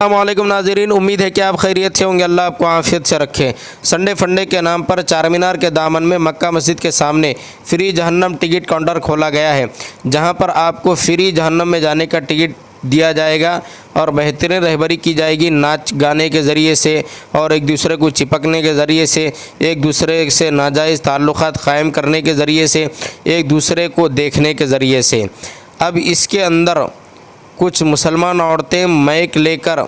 अस्सलामुअलैकुम नाज़रीन, उम्मीद है कि आप खैरियत से होंगे। अल्लाह आपको आफियत से रखे। संडे फंडे के नाम पर चार मीनार के दामन में मक्का मस्जिद के सामने फ्री जहन्नम टिकट काउंटर खोला गया है, जहां पर आपको फ्री जहन्नम में जाने का टिकट दिया जाएगा और बेहतरीन रहबरी की जाएगी नाच गाने के ज़रिए से और एक दूसरे को चिपकने के ज़रिए से, एक दूसरे से नाजायज़ ताल्लुक़ात क़ायम करने के ज़रिए से, एक दूसरे को देखने के ज़रिए से। अब इसके अंदर कुछ मुसलमान औरतें माइक लेकर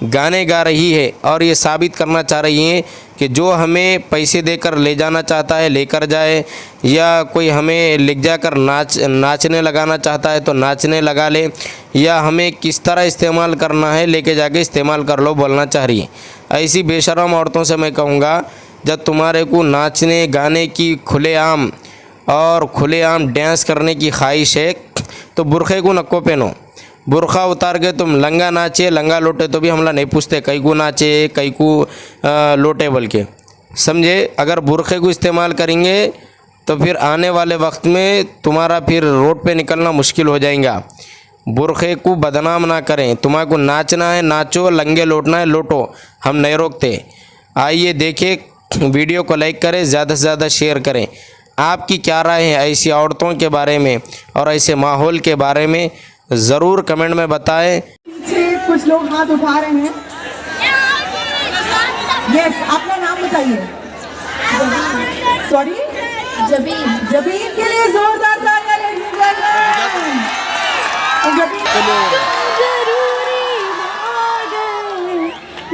गाने गा रही है और ये साबित करना चाह रही हैं कि जो हमें पैसे देकर ले जाना चाहता है लेकर जाए, या कोई हमें ले जाकर नाचने लगाना चाहता है तो नाचने लगा ले, या हमें किस तरह इस्तेमाल करना है लेके जाके इस्तेमाल कर लो, बोलना चाह रही है। ऐसी बेशरम औरतों से मैं कहूँगा, जब तुम्हारे को नाचने गाने की खुलेआम डांस करने की ख्वाहिश है तो बुरखे को नको पहनो। बुरखा उतार के तुम लंगा नाचे लंगा लोटे तो भी हमला नहीं पूछते कई को नाचे कई को लोटे बोल के, समझे। अगर बुरखे को इस्तेमाल करेंगे तो फिर आने वाले वक्त में तुम्हारा फिर रोड पे निकलना मुश्किल हो जाएगा। बुरखे को बदनाम ना करें। तुम्हारे को नाचना है नाचो, लंगे लोटना है लोटो, हम नहीं रोकते। आइए देखें, वीडियो को लाइक करें, ज़्यादा से ज़्यादा शेयर करें। आपकी क्या राय है ऐसी औरतों के बारे में और ऐसे माहौल के बारे में, ज़रूर कमेंट में बताएं। पीछे कुछ लोग हाथ उठा रहे हैं। यस, अपना नाम बताइए। सॉरी, जबीन के लिए जोरदार तालियां ladies and gentlemen।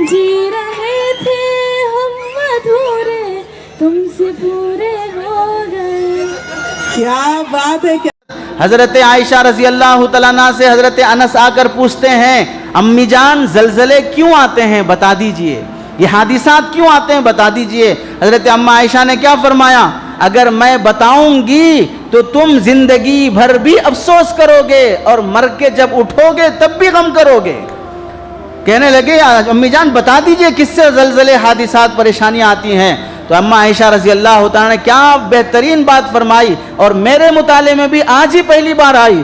जी रहे थे हम अधूरे, तुमसे पूरे हो गए। क्या बात है। हज़रत आयशा रज़ी अल्लाह तआला अन्हा से हज़रत अनस आकर पूछते हैं, अम्मी जान ज़लज़ले क्यों आते हैं बता दीजिए, ये हादिसात क्यों आते हैं बता दीजिए। हज़रत अम्मा आयशा ने क्या फरमाया, अगर मैं बताऊंगी तो तुम ज़िंदगी भर भी अफसोस करोगे और मर के जब उठोगे तब भी गम करोगे। कहने लगे, अम्मी जान बता दीजिए किससे ज़लज़ले हादिसात परेशानियाँ आती हैं। तो अम्मा आयशा रज़ी अल्लाह तआला ने क्या बेहतरीन बात फरमाई, और मेरे मुताले में भी आज ही पहली बार आई।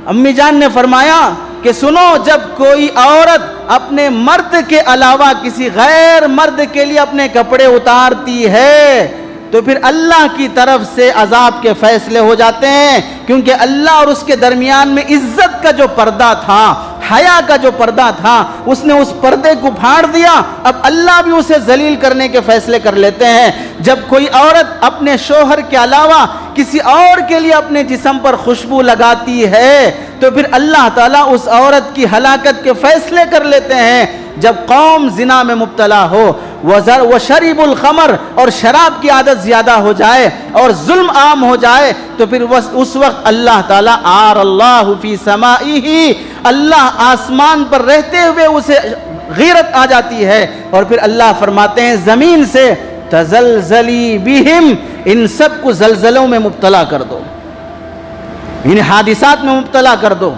अम्मी जान ने फरमाया कि सुनो, जब कोई औरत अपने मर्द के अलावा किसी गैर मर्द के लिए अपने कपड़े उतारती है तो फिर अल्लाह की तरफ से अजाब के फैसले हो जाते हैं, क्योंकि अल्लाह और उसके दरमियान में इज्जत का जो पर्दा था, हया का जो पर्दा था, उसने उस पर्दे को फाड़ दिया। अब अल्लाह भी उसे जलील करने के फैसले कर लेते हैं। जब कोई औरत अपने शोहर के अलावा किसी और के लिए अपने जिस्म पर खुशबू लगाती है तो फिर अल्लाह ताला उस औरत की हलाकत के फैसले कर लेते हैं। जब कौम जिना में मुब्तला हो, व शरीबुल खमर और शराब की आदत ज़्यादा हो जाए और जुल्म आम हो जाए तो फिर उस वक्त अल्लाह ताला आरल्लाहु फी समाइही, अल्लाह आसमान पर रहते हुए उसे गीरत आ जाती है और फिर अल्लाह फरमाते हैं ज़मीन से तज़लज़ली बिहिम, इन सब को ज़लज़लों में मुब्तला कर दो, इन हादिसात में मुब्तला कर दो।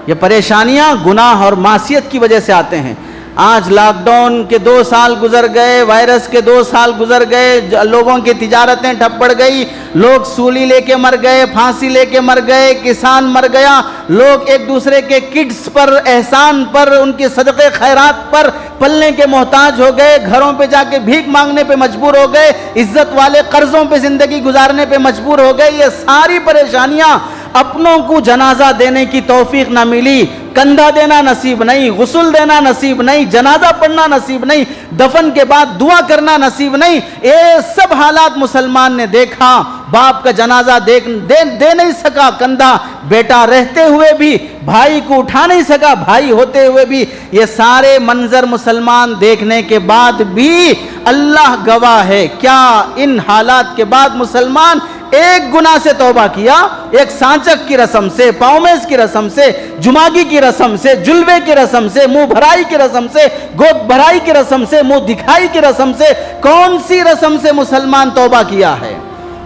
ये परेशानियां गुनाह और मासियत की वजह से आते हैं। आज लॉकडाउन के 2 साल गुजर गए, वायरस के 2 साल गुजर गए, लोगों की तिजारतें ठप पड़ गई, लोग सूली लेके मर गए, फांसी लेके मर गए, किसान मर गया, लोग एक दूसरे के किड्स पर, एहसान पर, उनके सदक़े खैरात पर पलने के मोहताज हो गए, घरों पे जाके भीख मांगने पे मजबूर हो गए, इज्जत वाले कर्जों पे ज़िंदगी गुजारने पे मजबूर हो गए। ये सारी परेशानियां, अपनों को जनाजा देने की तौफीक ना मिली, कंधा देना नसीब नहीं, गुस्ल देना नसीब नहीं, जनाजा पढ़ना नसीब नहीं, दफन के बाद दुआ करना नसीब नहीं, ये सब हालात मुसलमान ने देखा। बाप का जनाजा दे नहीं सका कंधा, बेटा रहते हुए भी भाई को उठा नहीं सका, भाई होते हुए भी। ये सारे मंजर मुसलमान देखने के बाद भी अल्लाह गवाह है, क्या इन हालात के बाद मुसलमान एक गुनाह से तौबा किया, एक सांचक की रस्म से, पावमेज की रस्म से, जुमागी की रस्म से, जुलवे की रस्म से, मुंह भराई की रस्म से, गोद भराई की रस्म से, मुंह दिखाई की रस्म से, कौन सी रस्म से मुसलमान तौबा किया है,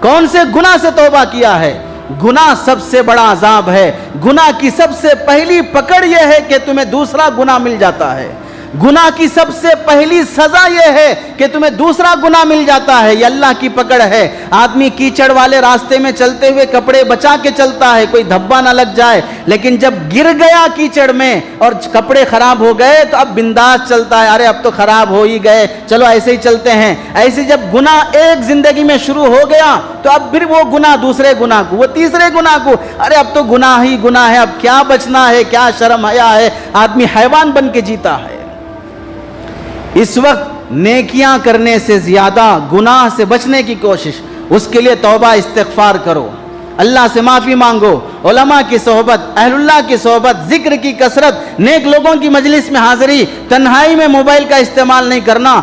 कौन से गुनाह से तौबा किया है। गुनाह सबसे बड़ा अजाब है। गुनाह की सबसे पहली पकड़ यह है कि तुम्हें दूसरा गुनाह मिल जाता है। गुनाह की सबसे पहली सजा ये है कि तुम्हें दूसरा गुनाह मिल जाता है, ये अल्लाह की पकड़ है। आदमी कीचड़ वाले रास्ते में चलते हुए कपड़े बचा के चलता है, कोई धब्बा ना लग जाए, लेकिन जब गिर गया कीचड़ में और कपड़े खराब हो गए तो अब बिंदास चलता है, अरे अब तो खराब हो ही गए, चलो ऐसे ही चलते हैं। ऐसे जब गुनाह एक जिंदगी में शुरू हो गया तो अब फिर वो गुनाह दूसरे गुनाह को, वो तीसरे गुनाह को, अरे अब तो गुनाह ही गुनाह है, अब क्या बचना है, क्या शर्म हया है, आदमी हैवान बन के जीता है। इस वक्त नेकियां करने से ज्यादा गुनाह से बचने की कोशिश, उसके लिए तौबा इस्तिग़फ़ार करो, अल्लाह से माफ़ी मांगो, उलमा की सोहबत, अहलुल्लाह की सोहबत, जिक्र की कसरत, नेक लोगों की मजलिस में हाज़िरी, तन्हाई में मोबाइल का इस्तेमाल नहीं करना।